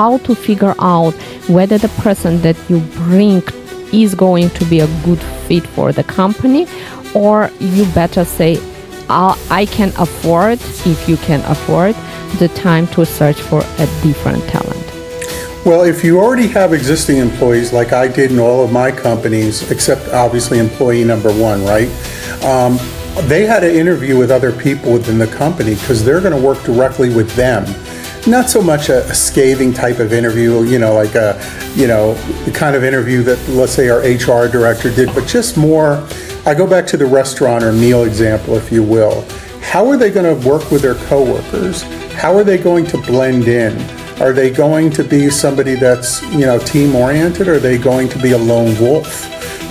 how to figure out whether the person that you bring is going to be a good fit for the company, or you better say, I can afford, if you can afford, the time to search for a different talent. Well, if you already have existing employees, like I did in all of my companies, except obviously employee number one, right? They had an interview with other people within the company because they're going to work directly with them. Not so much a scathing type of interview, like the kind of interview that, let's say, our HR director did, but just more, I go back to the restaurant or meal example, if you will. How are they going to work with their coworkers? How are they going to blend in? Are they going to be somebody that's, team-oriented, or are they going to be a lone wolf?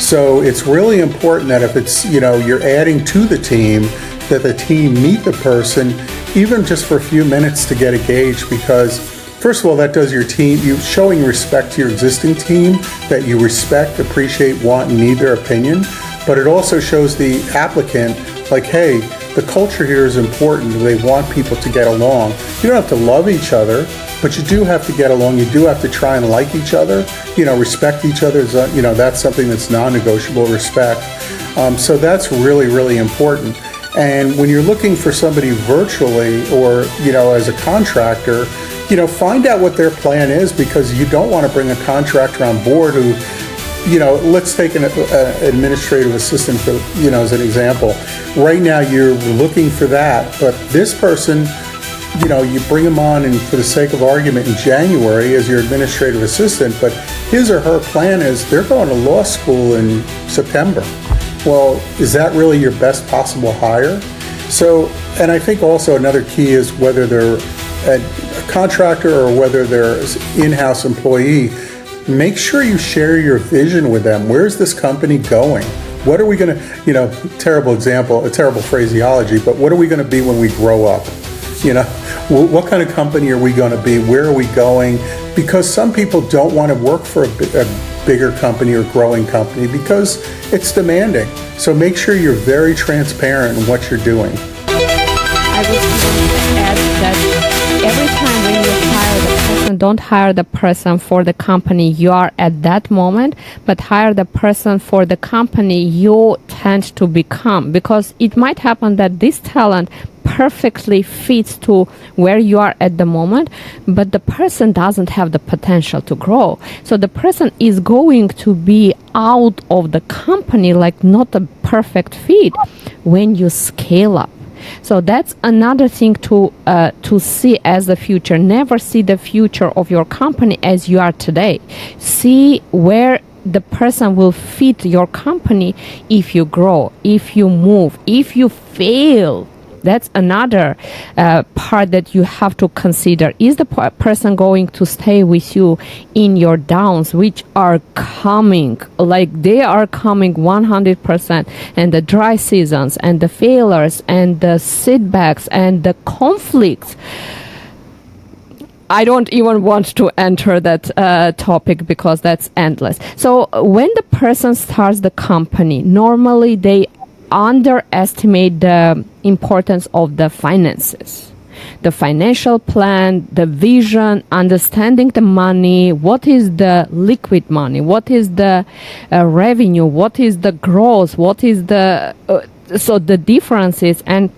So it's really important that if it's, you're adding to the team, that the team meet the person, even just for a few minutes to get a gauge, because first of all, that does your team, you showing respect to your existing team, that you respect, appreciate, want, and need their opinion. But it also shows the applicant, like, hey, the culture here is important. They want people to get along. You don't have to love each other, but you do have to get along. You do have to try and like each other, respect each other. That's something that's non-negotiable, respect. So that's really, really important. And when you're looking for somebody virtually or, as a contractor, find out what their plan is, because you don't want to bring a contractor on board who, let's take an administrative assistant for, as an example. Right now you're looking for that, but this person, you bring them on, and for the sake of argument, in January as your administrative assistant, but his or her plan is they're going to law school in September. Well, is that really your best possible hire? So, and I think also another key is whether they're a contractor or whether they're an in-house employee, make sure you share your vision with them. Where's this company going? What are we going to, terrible example, a terrible phraseology, but what are we going to be when we grow up? What kind of company are we going to be? Where are we going? Because some people don't want to work for a bigger company or growing company because it's demanding. So make sure you're very transparent in what you're doing. I would even add that every time when you hire the person, don't hire the person for the company you are at that moment, but hire the person for the company you tend to become, because it might happen that this talent perfectly fits to where you are at the moment, but the person doesn't have the potential to grow. So the person is going to be out of the company, like not a perfect fit when you scale up. So that's another thing to see as the future. Never see the future of your company as you are today. See where the person will fit your company if you grow, if you move, if you fail. That's another part that you have to consider. Is the person going to stay with you in your downs, which are coming, like they are coming 100%, and the dry seasons and the failures and the setbacks and the conflicts? I don't even want to enter that topic because that's endless. So when the person starts the company, normally they underestimate the importance of the finances, the financial plan, the vision, understanding the money, what is the liquid money, what is the revenue, what is the growth, what is the so the differences. And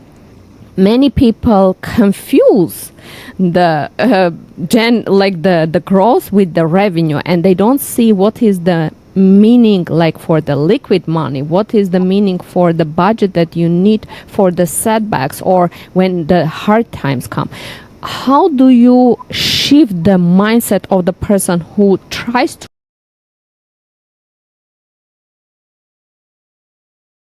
many people confuse the the growth with the revenue, and they don't see what is the meaning, like for the liquid money, what is the meaning for the budget that you need for the setbacks or when the hard times come. How do you shift the mindset of the person who tries to